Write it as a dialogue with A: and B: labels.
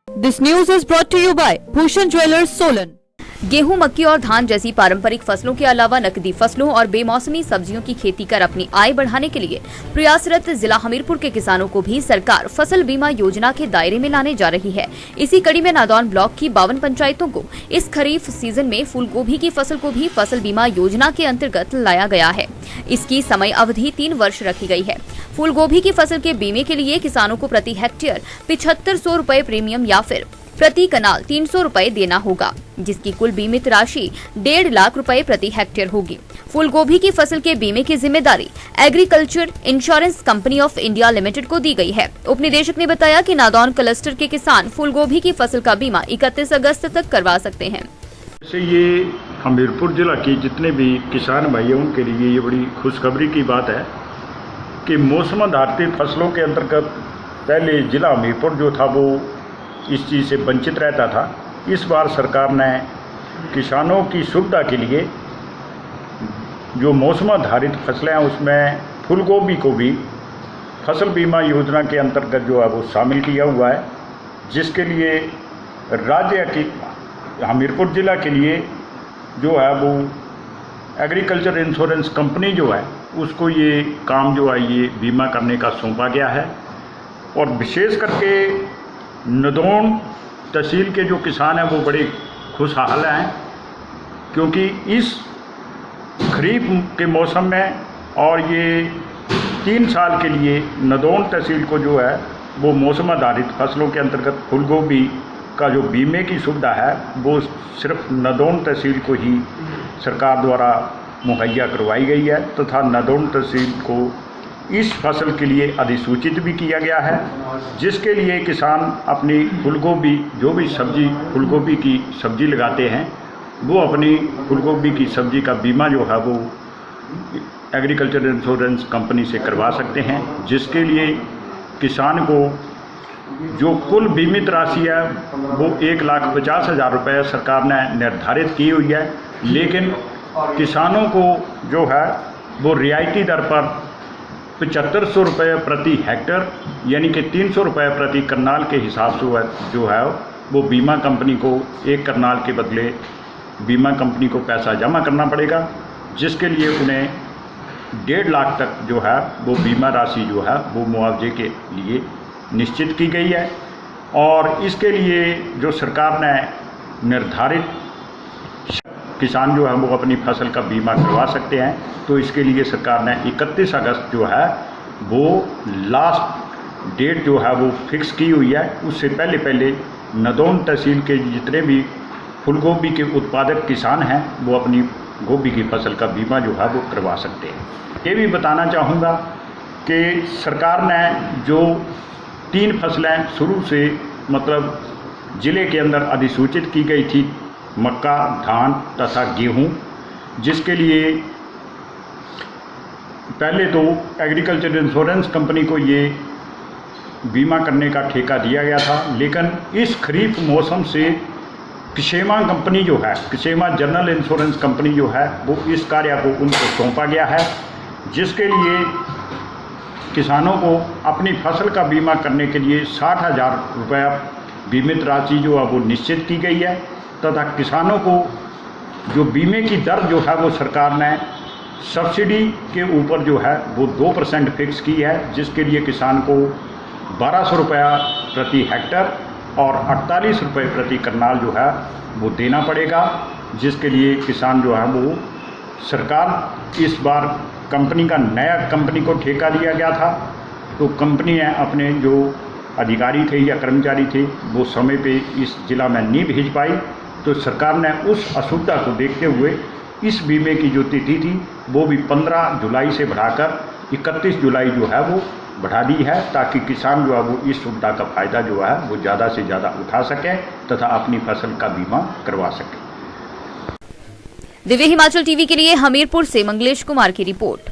A: This news is brought to you by Bhushan Jewelers, Solan.
B: गेहूं, मक्की और धान जैसी पारंपरिक फसलों के अलावा नकदी फसलों और बेमौसमी सब्जियों की खेती कर अपनी आय बढ़ाने के लिए प्रयासरत जिला हमीरपुर के किसानों को भी सरकार फसल बीमा योजना के दायरे में लाने जा रही है। इसी कड़ी में नादौन ब्लॉक की 52 पंचायतों को इस खरीफ सीजन में फूल गोभी की फसल को भी फसल बीमा योजना के अंतर्गत लाया गया है। इसकी समय अवधि 3 वर्ष रखी गई है। फूल गोभी की फसल के बीमे के लिए किसानों को प्रति हेक्टेयर 7500 रुपए प्रीमियम या फिर प्रति कनाल 300 रुपए देना होगा, जिसकी कुल बीमित राशि 1.5 लाख रुपए प्रति हेक्टेयर होगी। फूल गोभी की फसल के बीमे की जिम्मेदारी agriculture insurance company of India limited को दी गई है। उप निदेशक ने बताया कि नादौन क्लस्टर के किसान फूल गोभी की फसल का बीमा 31 अगस्त तक करवा सकते हैं।
C: ये हमीरपुर जिला के जितने भी किसान भाइयों उनके लिए ये बड़ी खुशखबरी की बात है कि मौसम आधारित फसलों के अंतर्गत पहले जिला हमीरपुर जो था वो इस चीज़ से वंचित रहता था। इस बार सरकार ने किसानों की सुविधा के लिए जो मौसम आधारित फसलें हैं उसमें फूल गोभी को भी फसल बीमा योजना के अंतर्गत जो है वो शामिल किया हुआ है, जिसके लिए राज्य की हमीरपुर ज़िला के लिए जो है वो एग्रीकल्चर इंश्योरेंस कंपनी जो है उसको ये काम जो है ये बीमा करने का सौंपा गया है। और विशेष करके नादौन तहसील के जो किसान हैं वो बड़े खुशहाल हैं, क्योंकि इस खरीफ के मौसम में और ये 3 साल के लिए नादौन तहसील को जो है वो मौसम आधारित फसलों के अंतर्गत फूल गोभी का जो बीमे की सुविधा है वो सिर्फ नादौन तहसील को ही सरकार द्वारा मुहैया करवाई गई है, तथा नादौन तहसील को इस फसल के लिए अधिसूचित भी किया गया है, जिसके लिए किसान अपनी फूलगोभी जो भी सब्जी फूलगोभी की सब्जी लगाते हैं वो अपनी फूलगोभी की सब्जी का बीमा जो है वो एग्रीकल्चर इंश्योरेंस कंपनी से करवा सकते हैं, जिसके लिए किसान को जो कुल बीमित राशि है वो 1,50,000 रुपये सरकार ने निर्धारित की हुई है। लेकिन किसानों को जो है वो रियायती दर पर 7500 रुपये प्रति हेक्टर यानी कि 300 रुपये प्रति करनाल के हिसाब से जो है वो बीमा कंपनी को एक करनाल के बदले बीमा कंपनी को पैसा जमा करना पड़ेगा, जिसके लिए उन्हें 1.5 लाख तक जो है वो बीमा राशि जो है वो मुआवजे के लिए निश्चित की गई है। और इसके लिए जो सरकार ने निर्धारित किसान जो है वो अपनी फसल का बीमा करवा सकते हैं, तो इसके लिए सरकार ने 31 अगस्त जो है वो लास्ट डेट जो है वो फिक्स की हुई है। उससे पहले नादौन तहसील के जितने भी फूलगोभी के उत्पादक किसान हैं वो अपनी गोभी की फसल का बीमा जो है वो करवा सकते हैं। ये भी बताना चाहूँगा कि सरकार ने जो 3 फसलें शुरू से मतलब ज़िले के अंदर अधिसूचित की गई थी, मक्का, धान तथा गेहूं, जिसके लिए पहले तो एग्रीकल्चर इंश्योरेंस कंपनी को ये बीमा करने का ठेका दिया गया था, लेकिन इस खरीफ मौसम से किसेमा कंपनी जो है किसेमा जनरल इंश्योरेंस कंपनी जो है वो इस कार्य को उनको सौंपा गया है, जिसके लिए किसानों को अपनी फसल का बीमा करने के लिए 60,000 रुपये बीमित राशि जो है वो निश्चित की गई है, तथा किसानों को जो बीमे की दर जो है वो सरकार ने सब्सिडी के ऊपर जो है वो 2% फिक्स की है, जिसके लिए किसान को 1200 रुपया प्रति हेक्टर और 48 रुपये प्रति करनाल जो है वो देना पड़ेगा, जिसके लिए किसान जो है वो सरकार इस बार कंपनी का नया कंपनी को ठेका दिया गया था, तो कंपनी ने अपने जो अधिकारी थे या कर्मचारी थे वो समय पे इस जिला में नहीं भेज पाई, तो सरकार ने उस असुविधा को देखते हुए इस बीमे की जो तिथि थी वो भी 15 जुलाई से बढ़ाकर 31 जुलाई जो है वो बढ़ा दी है, ताकि किसान जो है वो इस सुविधा का फ़ायदा जो है वो ज़्यादा से ज़्यादा उठा सके तथा अपनी फसल का बीमा करवा सके।
B: दिव्य हिमाचल टीवी के लिए हमीरपुर से मंगलेश कुमार की रिपोर्ट।